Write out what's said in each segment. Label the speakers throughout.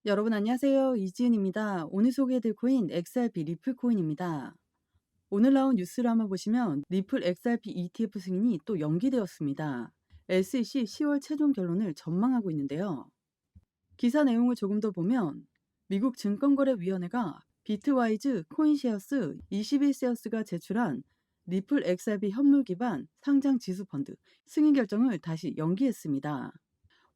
Speaker 1: 여러분 안녕하세요. 이지은입니다. 오늘 소개해드릴 코인 XRP 리플 코인입니다. 오늘 나온 뉴스를 한번 보시면 리플 XRP ETF 승인이 또 연기되었습니다. SEC 10월 최종 결론을 전망하고 있는데요. 기사 내용을 조금 더 보면 미국 증권거래위원회가 비트와이즈 코인쉐어스 21세어스가 제출한 리플 XRP 현물 기반 상장 지수 펀드 승인 결정을 다시 연기했습니다.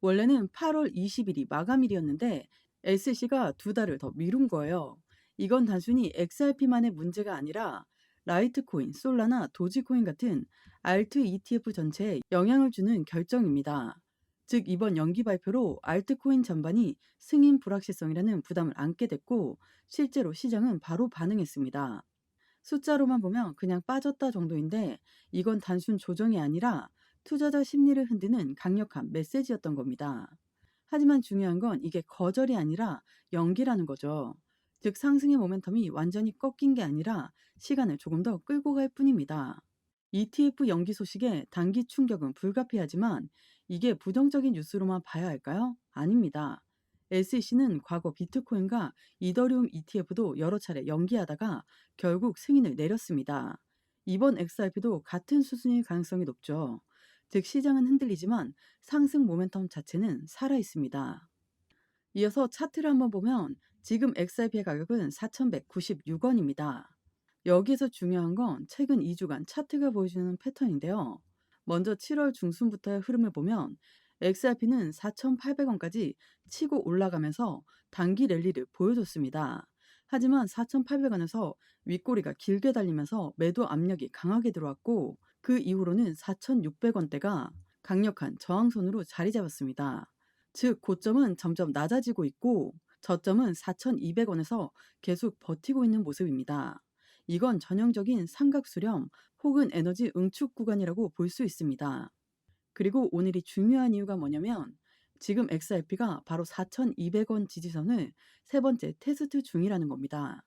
Speaker 1: 원래는 8월 20일이 마감일이었는데 SC가 2달을 더 미룬 거예요. 이건 단순히 XRP만의 문제가 아니라 라이트코인, 솔라나 도지코인 같은 알트 ETF 전체에 영향을 주는 결정입니다. 즉 이번 연기 발표로 알트코인 전반이 승인 불확실성이라는 부담을 안게 됐고 실제로 시장은 바로 반응했습니다. 숫자로만 보면 그냥 빠졌다 정도인데 이건 단순 조정이 아니라 투자자 심리를 흔드는 강력한 메시지였던 겁니다. 하지만 중요한 건 이게 거절이 아니라 연기라는 거죠. 즉 상승의 모멘텀이 완전히 꺾인 게 아니라 시간을 조금 더 끌고 갈 뿐입니다. ETF 연기 소식에 단기 충격은 불가피하지만 이게 부정적인 뉴스로만 봐야 할까요? 아닙니다. SEC는 과거 비트코인과 이더리움 ETF도 여러 차례 연기하다가 결국 승인을 내렸습니다. 이번 XRP도 같은 수준일 가능성이 높죠. 즉 시장은 흔들리지만 상승 모멘텀 자체는 살아 있습니다. 이어서 차트를 한번 보면 지금 XRP의 가격은 4,196원입니다. 여기에서 중요한 건 최근 2주간 차트가 보여주는 패턴인데요. 먼저 7월 중순부터의 흐름을 보면 XRP는 4,800원까지 치고 올라가면서 단기 랠리를 보여줬습니다. 하지만 4,800원에서 윗꼬리가 길게 달리면서 매도 압력이 강하게 들어왔고 그 이후로는 4,600원대가 강력한 저항선으로 자리 잡았습니다. 즉 고점은 점점 낮아지고 있고 저점은 4,200원에서 계속 버티고 있는 모습입니다. 이건 전형적인 삼각 수렴 혹은 에너지 응축 구간이라고 볼 수 있습니다. 그리고 오늘이 중요한 이유가 뭐냐면 지금 XRP가 바로 4,200원 지지선을 세 번째 테스트 중이라는 겁니다.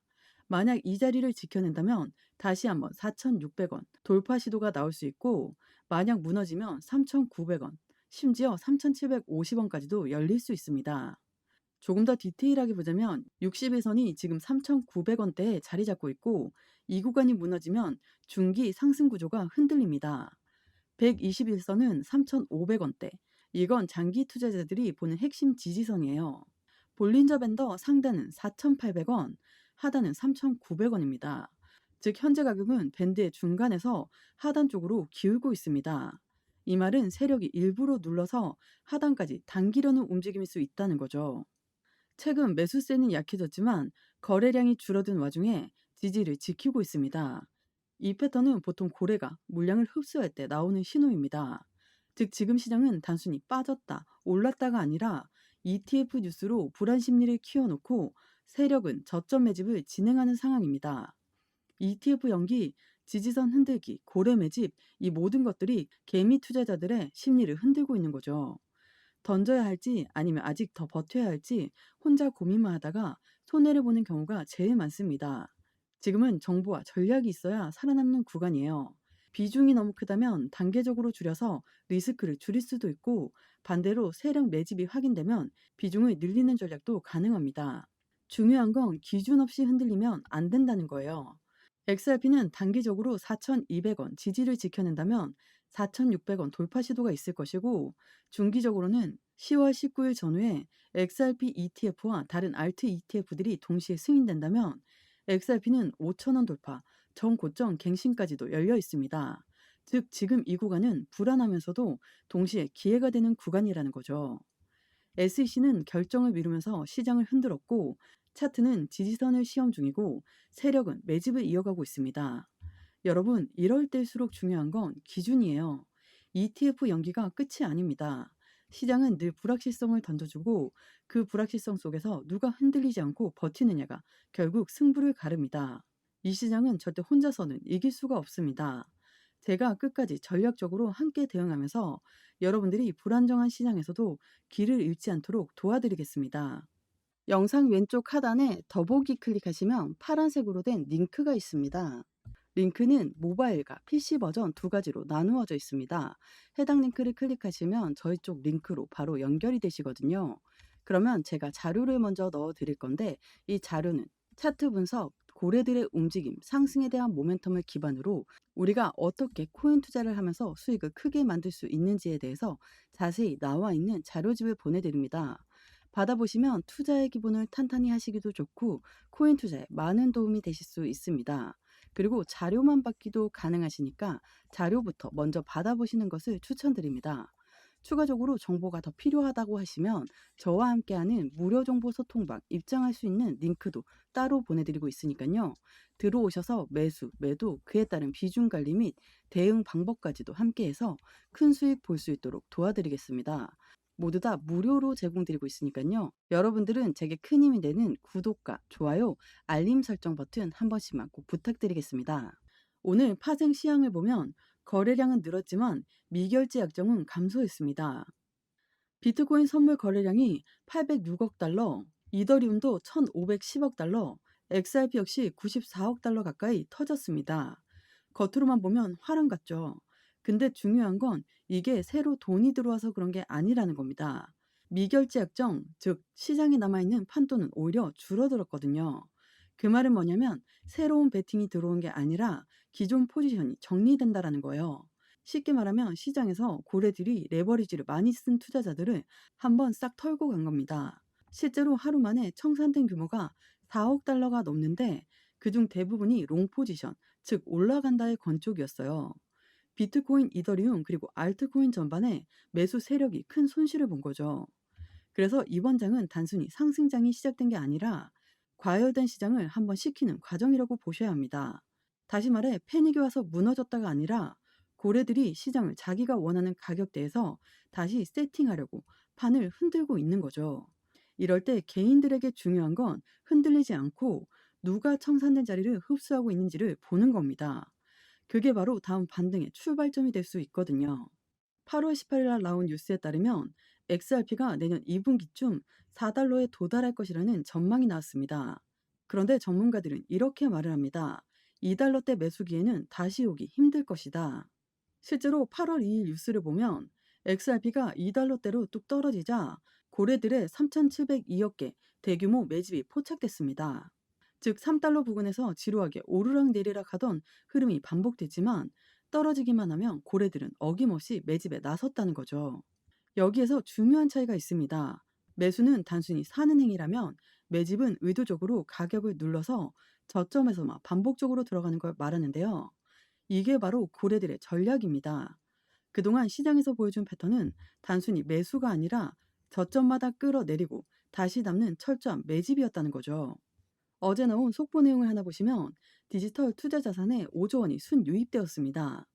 Speaker 1: 만약 이 자리를 지켜낸다면 다시 한번 4,600원 돌파 시도가 나올 수 있고 만약 무너지면 3,900원 심지어 3,750원까지도 열릴 수 있습니다. 조금 더 디테일하게 보자면 60일선이 지금 3,900원대에 자리 잡고 있고 이 구간이 무너지면 중기 상승 구조가 흔들립니다. 121선은 3,500원대. 이건 장기 투자자들이 보는 핵심 지지선이에요. 볼린저 밴더 상단은 4,800원, 하단은 3,900원입니다. 즉 현재 가격은 밴드의 중간에서 하단 쪽으로 기울고 있습니다. 이 말은 세력이 일부러 눌러서 하단까지 당기려는 움직임일 수 있다는 거죠. 최근 매수세는 약해졌지만 거래량이 줄어든 와중에 지지를 지키고 있습니다. 이 패턴은 보통 고래가 물량을 흡수할 때 나오는 신호입니다. 즉 지금 시장은 단순히 빠졌다, 올랐다가 아니라 ETF 뉴스로 불안 심리를 키워놓고 세력은 저점 매집을 진행하는 상황입니다. ETF 연기, 지지선 흔들기, 고래 매집 이 모든 것들이 개미 투자자들의 심리를 흔들고 있는 거죠. 던져야 할지 아니면 아직 더 버텨야 할지 혼자 고민만 하다가 손해를 보는 경우가 제일 많습니다. 지금은 정보와 전략이 있어야 살아남는 구간이에요. 비중이 너무 크다면 단계적으로 줄여서 리스크를 줄일 수도 있고 반대로 세력 매집이 확인되면 비중을 늘리는 전략도 가능합니다. 중요한 건 기준 없이 흔들리면 안 된다는 거예요. XRP는 단기적으로 4,200원 지지를 지켜낸다면 4,600원 돌파 시도가 있을 것이고 중기적으로는 10월 19일 전후에 XRP ETF와 다른 알트 ETF들이 동시에 승인된다면 XRP는 5,000원 돌파, 전고점 갱신까지도 열려 있습니다. 즉 지금 이 구간은 불안하면서도 동시에 기회가 되는 구간이라는 거죠. SEC는 결정을 미루면서 시장을 흔들었고 차트는 지지선을 시험 중이고 세력은 매집을 이어가고 있습니다. 여러분, 이럴 때일수록 중요한 건 기준이에요. ETF 연기가 끝이 아닙니다. 시장은 늘 불확실성을 던져주고 그 불확실성 속에서 누가 흔들리지 않고 버티느냐가 결국 승부를 가릅니다. 이 시장은 절대 혼자서는 이길 수가 없습니다. 제가 끝까지 전략적으로 함께 대응하면서 여러분들이 불안정한 시장에서도 길을 잃지 않도록 도와드리겠습니다. 영상 왼쪽 하단에 더보기 클릭하시면 파란색으로 된 링크가 있습니다. 링크는 모바일과 PC 버전 두 가지로 나누어져 있습니다. 해당 링크를 클릭하시면 저희 쪽 링크로 바로 연결이 되시거든요. 그러면 제가 자료를 먼저 넣어 드릴 건데 이 자료는 차트 분석, 고래들의 움직임, 상승에 대한 모멘텀을 기반으로 우리가 어떻게 코인 투자를 하면서 수익을 크게 만들 수 있는지에 대해서 자세히 나와 있는 자료집을 보내드립니다. 받아보시면 투자의 기본을 탄탄히 하시기도 좋고 코인 투자에 많은 도움이 되실 수 있습니다. 그리고 자료만 받기도 가능하시니까 자료부터 먼저 받아보시는 것을 추천드립니다. 추가적으로 정보가 더 필요하다고 하시면 저와 함께하는 무료 정보 소통방 입장할 수 있는 링크도 따로 보내드리고 있으니까요. 들어오셔서 매수, 매도, 그에 따른 비중 관리 및 대응 방법까지도 함께해서 큰 수익 볼 수 있도록 도와드리겠습니다. 모두 다 무료로 제공드리고 있으니까요. 여러분들은 제게 큰 힘이 되는 구독과 좋아요, 알림 설정 버튼 한 번씩만 꼭 부탁드리겠습니다. 오늘 파생 시향을 보면 거래량은 늘었지만 미결제 약정은 감소했습니다. 비트코인 선물 거래량이 806억 달러, 이더리움도 1,510억 달러, XRP 역시 94억 달러 가까이 터졌습니다. 겉으로만 보면 화랑 같죠. 근데 중요한 건 이게 새로 돈이 들어와서 그런 게 아니라는 겁니다. 미결제 약정, 즉 시장에 남아있는 판도는 오히려 줄어들었거든요. 그 말은 뭐냐면 새로운 베팅이 들어온 게 아니라 기존 포지션이 정리된다라는 거예요. 쉽게 말하면 시장에서 고래들이 레버리지를 많이 쓴 투자자들을 한번 싹 털고 간 겁니다. 실제로 하루 만에 청산된 규모가 4억 달러가 넘는데 그중 대부분이 롱 포지션, 즉 올라간다의 건쪽이었어요. 비트코인, 이더리움 그리고 알트코인 전반에 매수 세력이 큰 손실을 본 거죠. 그래서 이번 장은 단순히 상승장이 시작된 게 아니라 과열된 시장을 한번 식히는 과정이라고 보셔야 합니다. 다시 말해 패닉이 와서 무너졌다가 아니라 고래들이 시장을 자기가 원하는 가격대에서 다시 세팅하려고 판을 흔들고 있는 거죠. 이럴 때 개인들에게 중요한 건 흔들리지 않고 누가 청산된 자리를 흡수하고 있는지를 보는 겁니다. 그게 바로 다음 반등의 출발점이 될 수 있거든요. 8월 18일 날 나온 뉴스에 따르면 XRP가 내년 2분기쯤 4달러에 도달할 것이라는 전망이 나왔습니다. 그런데 전문가들은 이렇게 말을 합니다. 2달러대 매수기에는 다시 오기 힘들 것이다. 실제로 8월 2일 뉴스를 보면 XRP가 2달러대로 뚝 떨어지자 고래들의 3,702억 개 대규모 매집이 포착됐습니다. 즉 3달러 부근에서 지루하게 오르락 내리락 하던 흐름이 반복됐지만 떨어지기만 하면 고래들은 어김없이 매집에 나섰다는 거죠. 여기에서 중요한 차이가 있습니다. 매수는 단순히 사는 행위라면 매집은 의도적으로 가격을 눌러서 저점에서만 반복적으로 들어가는 걸 말하는데요. 이게 바로 고래들의 전략입니다. 그동안 시장에서 보여준 패턴은 단순히 매수가 아니라 저점마다 끌어내리고 다시 담는 철저한 매집이었다는 거죠. 어제 나온 속보 내용을 하나 보시면 디지털 투자 자산에 5조 원이 순유입되었습니다.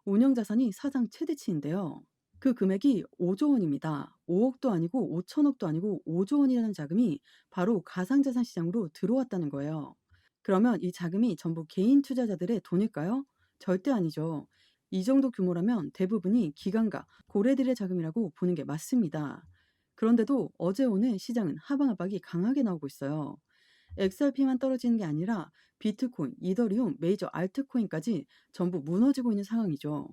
Speaker 1: 운영 자산이 사상 최대치인데요. 그 금액이 5조 원입니다. 5억도 아니고 5천억도 아니고 5조 원이라는 자금이 바로 가상자산 시장으로 들어왔다는 거예요. 그러면 이 자금이 전부 개인 투자자들의 돈일까요? 절대 아니죠. 이 정도 규모라면 대부분이 기관과 고래들의 자금이라고 보는 게 맞습니다. 그런데도 어제 오늘 시장은 하방하박이 강하게 나오고 있어요. XRP만 떨어지는 게 아니라 비트코인, 이더리움, 메이저 알트코인까지 전부 무너지고 있는 상황이죠.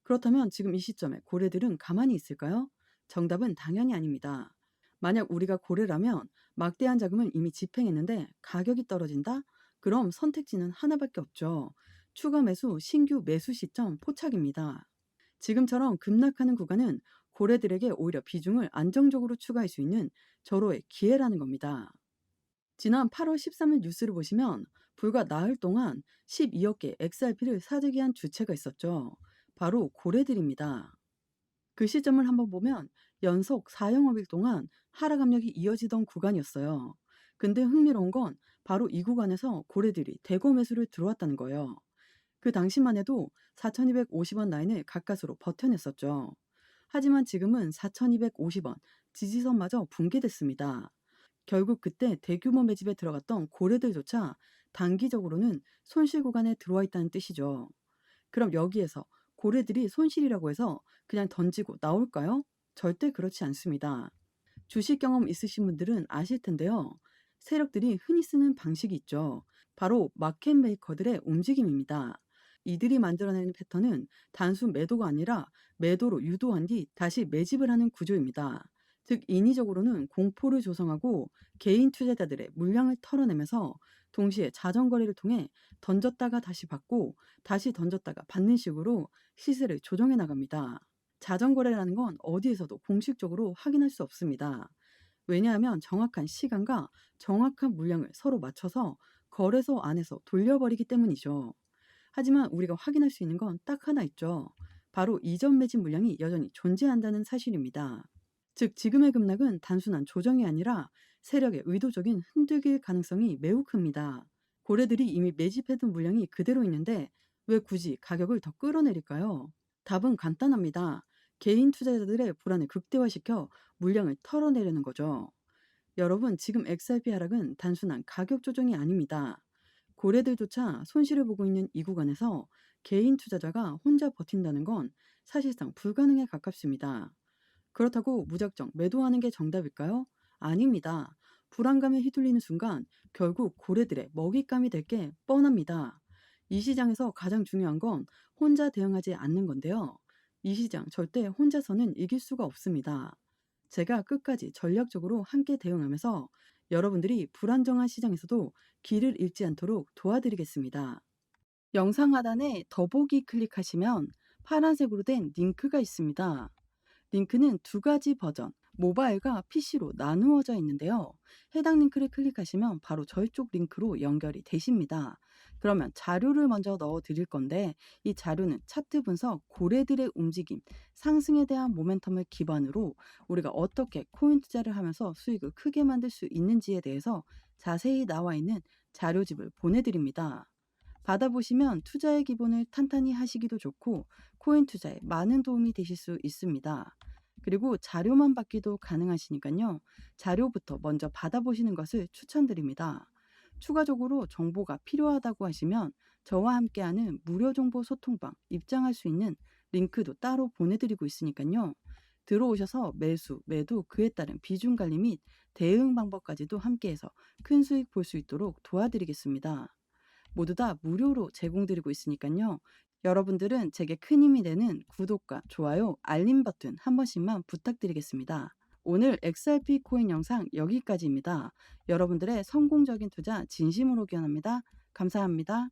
Speaker 1: 그렇다면 지금 이 시점에 고래들은 가만히 있을까요? 정답은 당연히 아닙니다. 만약 우리가 고래라면 막대한 자금을 이미 집행했는데 가격이 떨어진다? 그럼 선택지는 하나밖에 없죠. 추가 매수, 신규 매수 시점 포착입니다. 지금처럼 급락하는 구간은 고래들에게 오히려 비중을 안정적으로 추가할 수 있는 절호의 기회라는 겁니다. 지난 8월 13일 뉴스를 보시면 불과 나흘 동안 12억 개 XRP를 사재기 한 주체가 있었죠. 바로 고래들입니다. 그 시점을 한번 보면 연속 4영업일 동안 하락 압력이 이어지던 구간이었어요. 근데 흥미로운 건 바로 이 구간에서 고래들이 대거 매수를 들어왔다는 거예요. 그 당시만 해도 4,250원 라인을 가까스로 버텨냈었죠. 하지만 지금은 4,250원 지지선마저 붕괴됐습니다. 결국 그때 대규모 매집에 들어갔던 고래들조차 단기적으로는 손실 구간에 들어와 있다는 뜻이죠. 그럼 여기에서 고래들이 손실이라고 해서 그냥 던지고 나올까요? 절대 그렇지 않습니다. 주식 경험 있으신 분들은 아실 텐데요. 세력들이 흔히 쓰는 방식이 있죠. 바로 마켓 메이커들의 움직임입니다. 이들이 만들어내는 패턴은 단순 매도가 아니라 매도로 유도한 뒤 다시 매집을 하는 구조입니다. 즉 인위적으로는 공포를 조성하고 개인 투자자들의 물량을 털어내면서 동시에 자전거래를 통해 던졌다가 다시 받고 다시 던졌다가 받는 식으로 시세를 조정해 나갑니다. 자전거래라는 건 어디에서도 공식적으로 확인할 수 없습니다. 왜냐하면 정확한 시간과 정확한 물량을 서로 맞춰서 거래소 안에서 돌려버리기 때문이죠. 하지만 우리가 확인할 수 있는 건 딱 하나 있죠. 바로 이전 매집 물량이 여전히 존재한다는 사실입니다. 즉 지금의 급락은 단순한 조정이 아니라 세력의 의도적인 흔들길 가능성이 매우 큽니다. 고래들이 이미 매집해둔 물량이 그대로 있는데 왜 굳이 가격을 더 끌어내릴까요? 답은 간단합니다. 개인 투자자들의 불안을 극대화시켜 물량을 털어내려는 거죠. 여러분, 지금 XRP 하락은 단순한 가격 조정이 아닙니다. 고래들조차 손실을 보고 있는 이 구간에서 개인 투자자가 혼자 버틴다는 건 사실상 불가능에 가깝습니다. 그렇다고 무작정 매도하는 게 정답일까요? 아닙니다. 불안감에 휘둘리는 순간 결국 고래들의 먹잇감이 될 게 뻔합니다. 이 시장에서 가장 중요한 건 혼자 대응하지 않는 건데요. 이 시장 절대 혼자서는 이길 수가 없습니다. 제가 끝까지 전략적으로 함께 대응하면서 여러분들이 불안정한 시장에서도 길을 잃지 않도록 도와드리겠습니다. 영상 하단에 더보기 클릭하시면 파란색으로 된 링크가 있습니다. 링크는 두 가지 버전, 모바일과 PC로 나누어져 있는데요. 해당 링크를 클릭하시면 바로 저희 쪽 링크로 연결이 되십니다. 그러면 자료를 먼저 넣어 드릴 건데 이 자료는 차트 분석, 고래들의 움직임, 상승에 대한 모멘텀을 기반으로 우리가 어떻게 코인 투자를 하면서 수익을 크게 만들 수 있는지에 대해서 자세히 나와 있는 자료집을 보내드립니다. 받아보시면 투자의 기본을 탄탄히 하시기도 좋고 코인 투자에 많은 도움이 되실 수 있습니다. 그리고 자료만 받기도 가능하시니까요. 자료부터 먼저 받아보시는 것을 추천드립니다. 추가적으로 정보가 필요하다고 하시면 저와 함께하는 무료 정보 소통방 입장할 수 있는 링크도 따로 보내드리고 있으니까요. 들어오셔서 매수, 매도, 그에 따른 비중 관리 및 대응 방법까지도 함께해서 큰 수익 볼 수 있도록 도와드리겠습니다. 모두 다 무료로 제공드리고 있으니까요. 여러분들은 제게 큰 힘이 되는 구독과 좋아요, 알림 버튼 한 번씩만 부탁드리겠습니다. 오늘 XRP 코인 영상 여기까지입니다. 여러분들의 성공적인 투자 진심으로 기원합니다. 감사합니다.